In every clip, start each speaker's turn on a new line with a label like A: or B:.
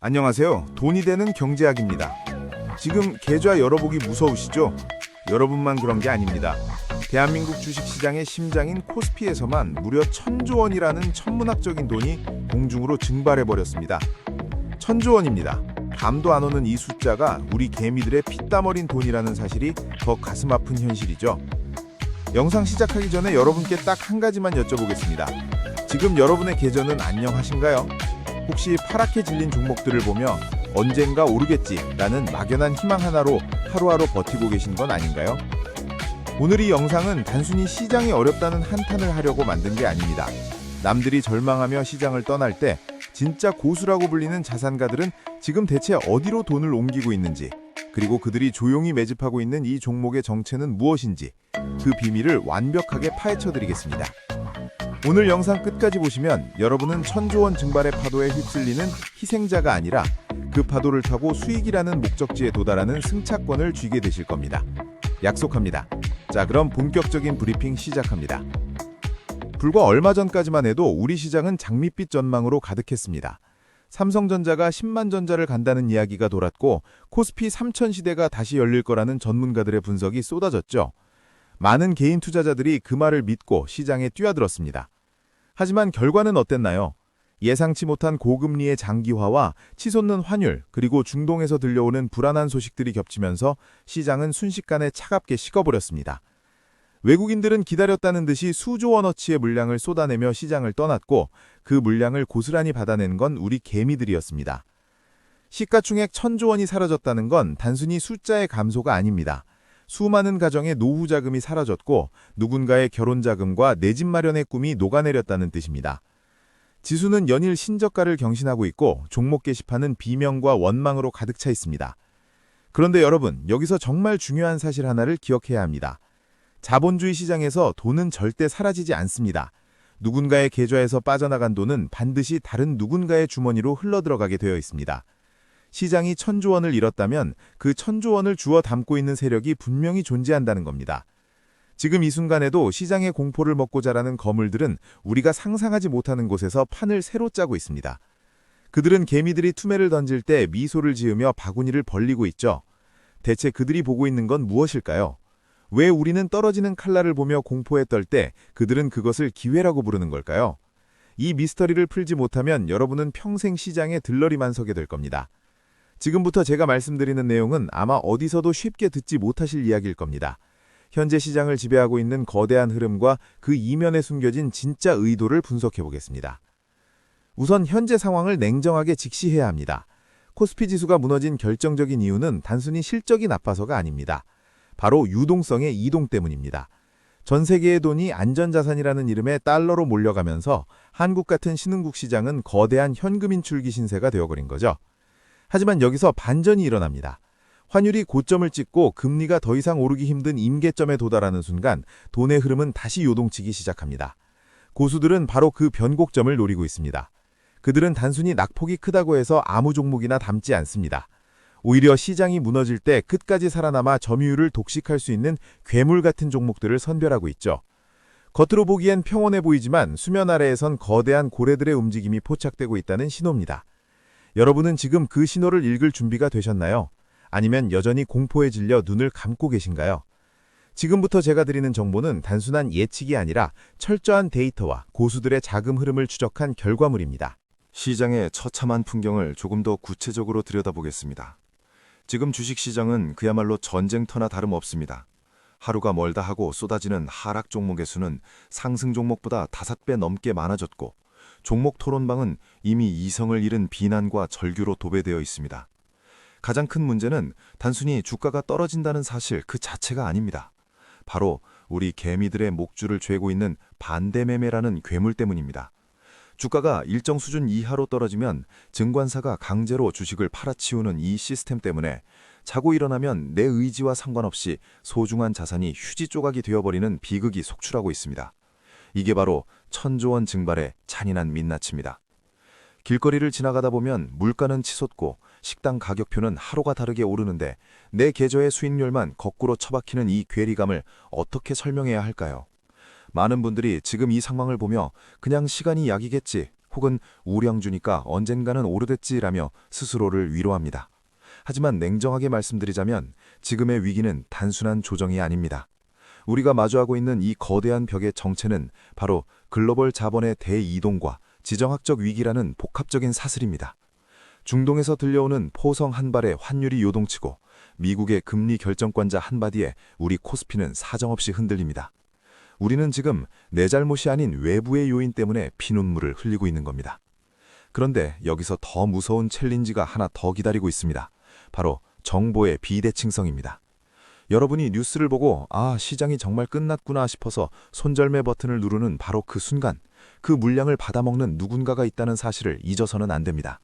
A: 안녕하세요. 돈이 되는 경제학입니다. 지금 계좌 열어보기 무서우시죠? 여러분만 그런 게 아닙니다. 대한민국 주식시장의 심장인 코스피에서만 무려 1,000조 원이라는 천문학적인 돈이 공중으로 증발해버렸습니다. 1,000조 원입니다. 감도 안 오는 이 숫자가 우리 개미들의 피땀 어린 돈이라는 사실이 더 가슴 아픈 현실이죠. 영상 시작하기 전에 여러분께 딱 한 가지만 여쭤보겠습니다. 지금 여러분의 계좌는 안녕하신가요? 혹시 파랗게 질린 종목들을 보며 언젠가 오르겠지라는 막연한 희망 하나로 하루하루 버티고 계신 건 아닌가요? 오늘 이 영상은 단순히 시장이 어렵다는 한탄을 하려고 만든 게 아닙니다. 남들이 절망하며 시장을 떠날 때 진짜 고수라고 불리는 자산가들은 지금 대체 어디로 돈을 옮기고 있는지, 그리고 그들이 조용히 매집하고 있는 이 종목의 정체는 무엇인지 그 비밀을 완벽하게 파헤쳐드리겠습니다. 오늘 영상 끝까지 보시면 여러분은 1,000조 원 증발의 파도에 휩쓸리는 희생자가 아니라 그 파도를 타고 수익이라는 목적지에 도달하는 승차권을 쥐게 되실 겁니다. 약속합니다. 자, 그럼 본격적인 브리핑 시작합니다. 불과 얼마 전까지만 해도 우리 시장은 장밋빛 전망으로 가득했습니다. 삼성전자가 10만 전자를 간다는 이야기가 돌았고 코스피 3000 시대가 다시 열릴 거라는 전문가들의 분석이 쏟아졌죠. 많은 개인 투자자들이 그 말을 믿고 시장에 뛰어들었습니다. 하지만 결과는 어땠나요? 예상치 못한 고금리의 장기화와 치솟는 환율, 그리고 중동에서 들려오는 불안한 소식들이 겹치면서 시장은 순식간에 차갑게 식어버렸습니다. 외국인들은 기다렸다는 듯이 수조 원어치의 물량을 쏟아내며 시장을 떠났고 그 물량을 고스란히 받아낸 건 우리 개미들이었습니다. 시가총액 1,000조 원이 사라졌다는 건 단순히 숫자의 감소가 아닙니다. 수많은 가정의 노후 자금이 사라졌고 누군가의 결혼 자금과 내 집 마련의 꿈이 녹아내렸다는 뜻입니다. 지수는 연일 신저가를 경신하고 있고 종목 게시판은 비명과 원망으로 가득 차 있습니다. 그런데 여러분, 여기서 정말 중요한 사실 하나를 기억해야 합니다. 자본주의 시장에서 돈은 절대 사라지지 않습니다. 누군가의 계좌에서 빠져나간 돈은 반드시 다른 누군가의 주머니로 흘러들어가게 되어 있습니다. 시장이 1,000조 원을 잃었다면 그 1,000조 원을 주워 담고 있는 세력이 분명히 존재한다는 겁니다. 지금 이 순간에도 시장의 공포를 먹고 자라는 거물들은 우리가 상상하지 못하는 곳에서 판을 새로 짜고 있습니다. 그들은 개미들이 투매를 던질 때 미소를 지으며 바구니를 벌리고 있죠. 대체 그들이 보고 있는 건 무엇일까요? 왜 우리는 떨어지는 칼날을 보며 공포에 떨 때 그들은 그것을 기회라고 부르는 걸까요? 이 미스터리를 풀지 못하면 여러분은 평생 시장에 들러리만 서게 될 겁니다. 지금부터 제가 말씀드리는 내용은 아마 어디서도 쉽게 듣지 못하실 이야기일 겁니다. 현재 시장을 지배하고 있는 거대한 흐름과 그 이면에 숨겨진 진짜 의도를 분석해 보겠습니다. 우선 현재 상황을 냉정하게 직시해야 합니다. 코스피 지수가 무너진 결정적인 이유는 단순히 실적이 나빠서가 아닙니다. 바로 유동성의 이동 때문입니다. 전 세계의 돈이 안전자산이라는 이름의 달러로 몰려가면서 한국 같은 신흥국 시장은 거대한 현금 인출 기신세가 되어버린 거죠. 하지만 여기서 반전이 일어납니다. 환율이 고점을 찍고 금리가 더 이상 오르기 힘든 임계점에 도달하는 순간 돈의 흐름은 다시 요동치기 시작합니다. 고수들은 바로 그 변곡점을 노리고 있습니다. 그들은 단순히 낙폭이 크다고 해서 아무 종목이나 담지 않습니다. 오히려 시장이 무너질 때 끝까지 살아남아 점유율을 독식할 수 있는 괴물 같은 종목들을 선별하고 있죠. 겉으로 보기엔 평온해 보이지만 수면 아래에선 거대한 고래들의 움직임이 포착되고 있다는 신호입니다. 여러분은 지금 그 신호를 읽을 준비가 되셨나요? 아니면 여전히 공포에 질려 눈을 감고 계신가요? 지금부터 제가 드리는 정보는 단순한 예측이 아니라 철저한 데이터와 고수들의 자금 흐름을 추적한 결과물입니다.
B: 시장의 처참한 풍경을 조금 더 구체적으로 들여다보겠습니다. 지금 주식시장은 그야말로 전쟁터나 다름없습니다. 하루가 멀다 하고 쏟아지는 하락 종목의 수는 상승 종목보다 5배 넘게 많아졌고 종목 토론방은 이미 이성을 잃은 비난과 절규로 도배되어 있습니다. 가장 큰 문제는 단순히 주가가 떨어진다는 사실 그 자체가 아닙니다. 바로 우리 개미들의 목줄을 죄고 있는 반대매매라는 괴물 때문입니다. 주가가 일정 수준 이하로 떨어지면 증권사가 강제로 주식을 팔아치우는 이 시스템 때문에 자고 일어나면 내 의지와 상관없이 소중한 자산이 휴지 조각이 되어버리는 비극이 속출하고 있습니다. 이게 바로 1,000조 원 증발의 잔인한 민낯입니다. 길거리를 지나가다 보면 물가는 치솟고 식당 가격표는 하루가 다르게 오르는데 내 계좌의 수익률만 거꾸로 처박히는 이 괴리감을 어떻게 설명해야 할까요? 많은 분들이 지금 이 상황을 보며 그냥 시간이 약이겠지, 혹은 우량주니까 언젠가는 오르댔지라며 스스로를 위로합니다. 하지만 냉정하게 말씀드리자면 지금의 위기는 단순한 조정이 아닙니다. 우리가 마주하고 있는 이 거대한 벽의 정체는 바로 글로벌 자본의 대이동과 지정학적 위기라는 복합적인 사슬입니다. 중동에서 들려오는 포성 한 발에 환율이 요동치고 미국의 금리 결정권자 한마디에 우리 코스피는 사정없이 흔들립니다. 우리는 지금 내 잘못이 아닌 외부의 요인 때문에 피눈물을 흘리고 있는 겁니다. 그런데 여기서 더 무서운 챌린지가 하나 더 기다리고 있습니다. 바로 정보의 비대칭성입니다. 여러분이 뉴스를 보고 시장이 정말 끝났구나 싶어서 손절매 버튼을 누르는 바로 그 순간 그 물량을 받아먹는 누군가가 있다는 사실을 잊어서는 안 됩니다.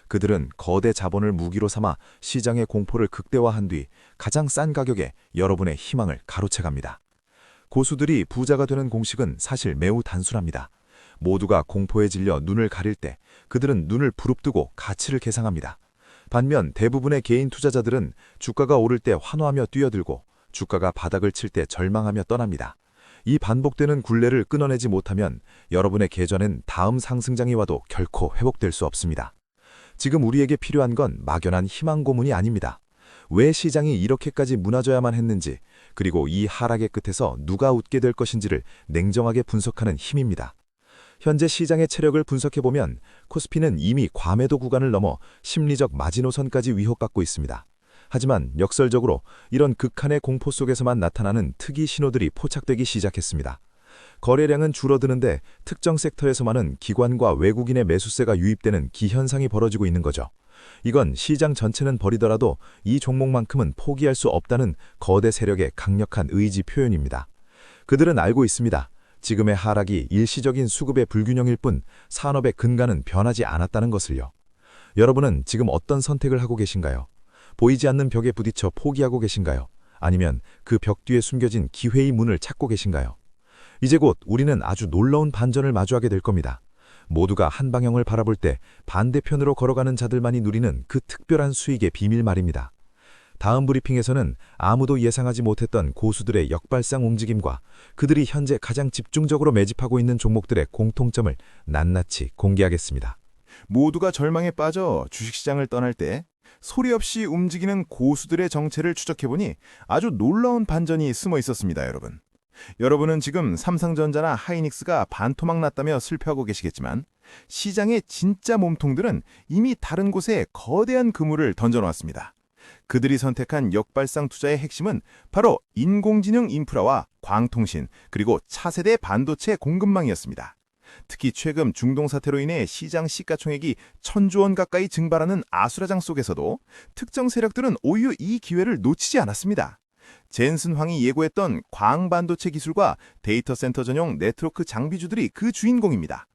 B: 그들은 거대 자본을 무기로 삼아 시장의 공포를 극대화한 뒤 가장 싼 가격에 여러분의 희망을 가로채갑니다. 고수들이 부자가 되는 공식은 사실 매우 단순합니다. 모두가 공포에 질려 눈을 가릴 때 그들은 눈을 부릅뜨고 가치를 계상합니다. 반면 대부분의 개인 투자자들은 주가가 오를 때 환호하며 뛰어들고 주가가 바닥을 칠 때 절망하며 떠납니다. 이 반복되는 굴레를 끊어내지 못하면 여러분의 계좌는 다음 상승장이 와도 결코 회복될 수 없습니다. 지금 우리에게 필요한 건 막연한 희망 고문이 아닙니다. 왜 시장이 이렇게까지 무너져야만 했는지, 그리고 이 하락의 끝에서 누가 웃게 될 것인지를 냉정하게 분석하는 힘입니다. 현재 시장의 체력을 분석해보면 코스피는 이미 과매도 구간을 넘어 심리적 마지노선까지 위협받고 있습니다. 하지만 역설적으로 이런 극한의 공포 속에서만 나타나는 특이 신호들이 포착되기 시작했습니다. 거래량은 줄어드는데 특정 섹터에서만은 기관과 외국인의 매수세가 유입되는 기현상이 벌어지고 있는 거죠. 이건 시장 전체는 버리더라도 이 종목만큼은 포기할 수 없다는 거대 세력의 강력한 의지 표현입니다. 그들은 알고 있습니다. 지금의 하락이 일시적인 수급의 불균형일 뿐 산업의 근간은 변하지 않았다는 것을요. 여러분은 지금 어떤 선택을 하고 계신가요? 보이지 않는 벽에 부딪혀 포기하고 계신가요? 아니면 그 벽 뒤에 숨겨진 기회의 문을 찾고 계신가요? 이제 곧 우리는 아주 놀라운 반전을 마주하게 될 겁니다. 모두가 한 방향을 바라볼 때 반대편으로 걸어가는 자들만이 누리는 그 특별한 수익의 비밀 말입니다. 다음 브리핑에서는 아무도 예상하지 못했던 고수들의 역발상 움직임과 그들이 현재 가장 집중적으로 매집하고 있는 종목들의 공통점을 낱낱이 공개하겠습니다.
A: 모두가 절망에 빠져 주식시장을 떠날 때 소리 없이 움직이는 고수들의 정체를 추적해보니 아주 놀라운 반전이 숨어 있었습니다, 여러분. 여러분은 지금 삼성전자나 하이닉스가 반토막 났다며 슬퍼하고 계시겠지만 시장의 진짜 몸통들은 이미 다른 곳에 거대한 그물을 던져놓았습니다. 그들이 선택한 역발상 투자의 핵심은 바로 인공지능 인프라와 광통신, 그리고 차세대 반도체 공급망이었습니다. 특히 최근 중동 사태로 인해 시장 시가총액이 1,000조 원 가까이 증발하는 아수라장 속에서도 특정 세력들은 오히려 이 기회를 놓치지 않았습니다. 젠슨 황이 예고했던 광반도체 기술과 데이터 센터 전용 네트워크 장비주들이 그 주인공입니다.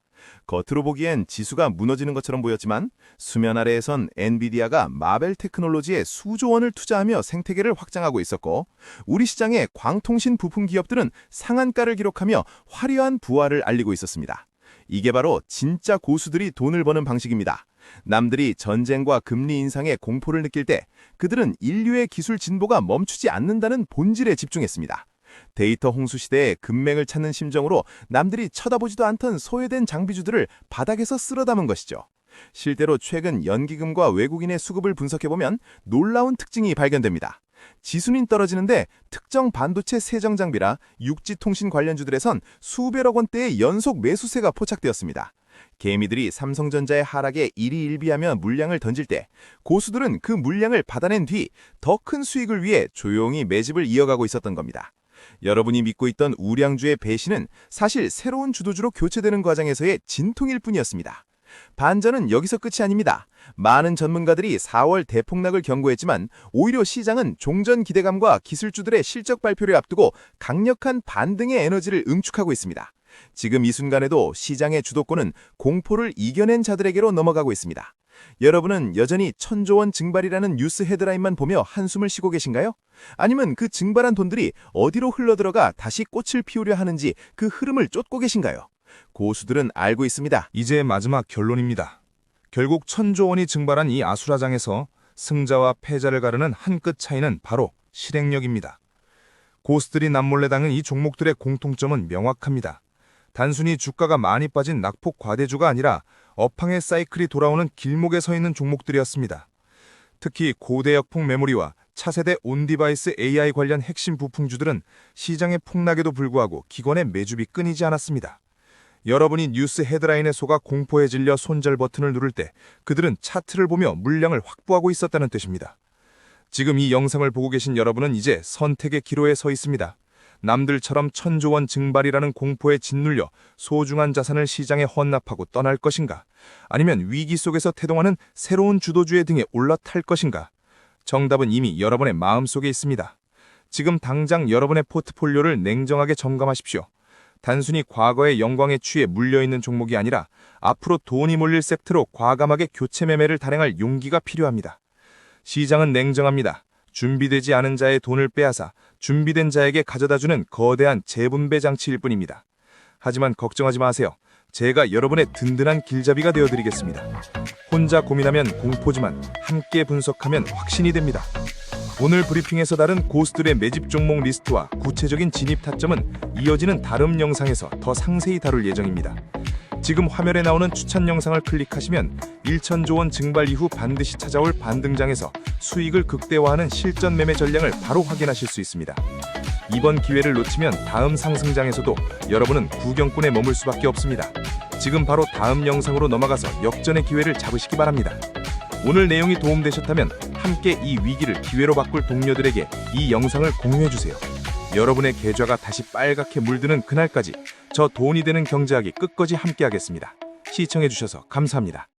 A: 겉으로 보기엔 지수가 무너지는 것처럼 보였지만 수면 아래에선 엔비디아가 마벨 테크놀로지에 수조 원을 투자하며 생태계를 확장하고 있었고 우리 시장의 광통신 부품 기업들은 상한가를 기록하며 화려한 부활을 알리고 있었습니다. 이게 바로 진짜 고수들이 돈을 버는 방식입니다. 남들이 전쟁과 금리 인상의 공포를 느낄 때 그들은 인류의 기술 진보가 멈추지 않는다는 본질에 집중했습니다. 데이터 홍수 시대에 금맥을 찾는 심정으로 남들이 쳐다보지도 않던 소외된 장비주들을 바닥에서 쓸어 담은 것이죠. 실제로 최근 연기금과 외국인의 수급을 분석해보면 놀라운 특징이 발견됩니다. 지수는 떨어지는데 특정 반도체 세정 장비라 육지통신 관련주들에선 수백억 원대의 연속 매수세가 포착되었습니다. 개미들이 삼성전자의 하락에 일희일비하며 물량을 던질 때 고수들은 그 물량을 받아낸 뒤 더 큰 수익을 위해 조용히 매집을 이어가고 있었던 겁니다. 여러분이 믿고 있던 우량주의 배신은 사실 새로운 주도주로 교체되는 과정에서의 진통일 뿐이었습니다. 반전은 여기서 끝이 아닙니다. 많은 전문가들이 4월 대폭락을 경고했지만 오히려 시장은 종전 기대감과 기술주들의 실적 발표를 앞두고 강력한 반등의 에너지를 응축하고 있습니다. 지금 이 순간에도 시장의 주도권은 공포를 이겨낸 자들에게로 넘어가고 있습니다. 여러분은 여전히 1,000조 원 증발이라는 뉴스 헤드라인만 보며 한숨을 쉬고 계신가요? 아니면 그 증발한 돈들이 어디로 흘러들어가 다시 꽃을 피우려 하는지 그 흐름을 쫓고 계신가요? 고수들은 알고 있습니다.
C: 이제 마지막 결론입니다. 결국 1,000조 원이 증발한 이 아수라장에서 승자와 패자를 가르는 한 끗 차이는 바로 실행력입니다. 고수들이 남몰래 당한 이 종목들의 공통점은 명확합니다. 단순히 주가가 많이 빠진 낙폭 과대주가 아니라 업황의 사이클이 돌아오는 길목에 서 있는 종목들이었습니다. 특히 고대역폭 메모리와 차세대 온디바이스 AI 관련 핵심 부품주들은 시장의 폭락에도 불구하고 기관의 매집이 끊이지 않았습니다. 여러분이 뉴스 헤드라인에 속아 공포에 질려 손절 버튼을 누를 때 그들은 차트를 보며 물량을 확보하고 있었다는 뜻입니다. 지금 이 영상을 보고 계신 여러분은 이제 선택의 기로에 서 있습니다. 남들처럼 1,000조 원 증발이라는 공포에 짓눌려 소중한 자산을 시장에 헌납하고 떠날 것인가? 아니면 위기 속에서 태동하는 새로운 주도주의 등에 올라탈 것인가? 정답은 이미 여러분의 마음속에 있습니다. 지금 당장 여러분의 포트폴리오를 냉정하게 점검하십시오. 단순히 과거의 영광에 취해 물려있는 종목이 아니라 앞으로 돈이 몰릴 섹터로 과감하게 교체 매매를 단행할 용기가 필요합니다. 시장은 냉정합니다. 준비되지 않은 자의 돈을 빼앗아 준비된 자에게 가져다주는 거대한 재분배 장치일 뿐입니다. 하지만 걱정하지 마세요. 제가 여러분의 든든한 길잡이가 되어드리겠습니다. 혼자 고민하면 공포지만 함께 분석하면 확신이 됩니다. 오늘 브리핑에서 다룬 고수들의 매집 종목 리스트와 구체적인 진입 타점은 이어지는 다음 영상에서 더 상세히 다룰 예정입니다. 지금 화면에 나오는 추천 영상을 클릭하시면 1,000조 원 증발 이후 반드시 찾아올 반등장에서 수익을 극대화하는 실전 매매 전략을 바로 확인하실 수 있습니다. 이번 기회를 놓치면 다음 상승장에서도 여러분은 구경꾼에 머물 수밖에 없습니다. 지금 바로 다음 영상으로 넘어가서 역전의 기회를 잡으시기 바랍니다. 오늘 내용이 도움되셨다면 함께 이 위기를 기회로 바꿀 동료들에게 이 영상을 공유해주세요. 여러분의 계좌가 다시 빨갛게 물드는 그날까지 저 돈이 되는 경제하기 끝까지 함께하겠습니다. 시청해주셔서 감사합니다.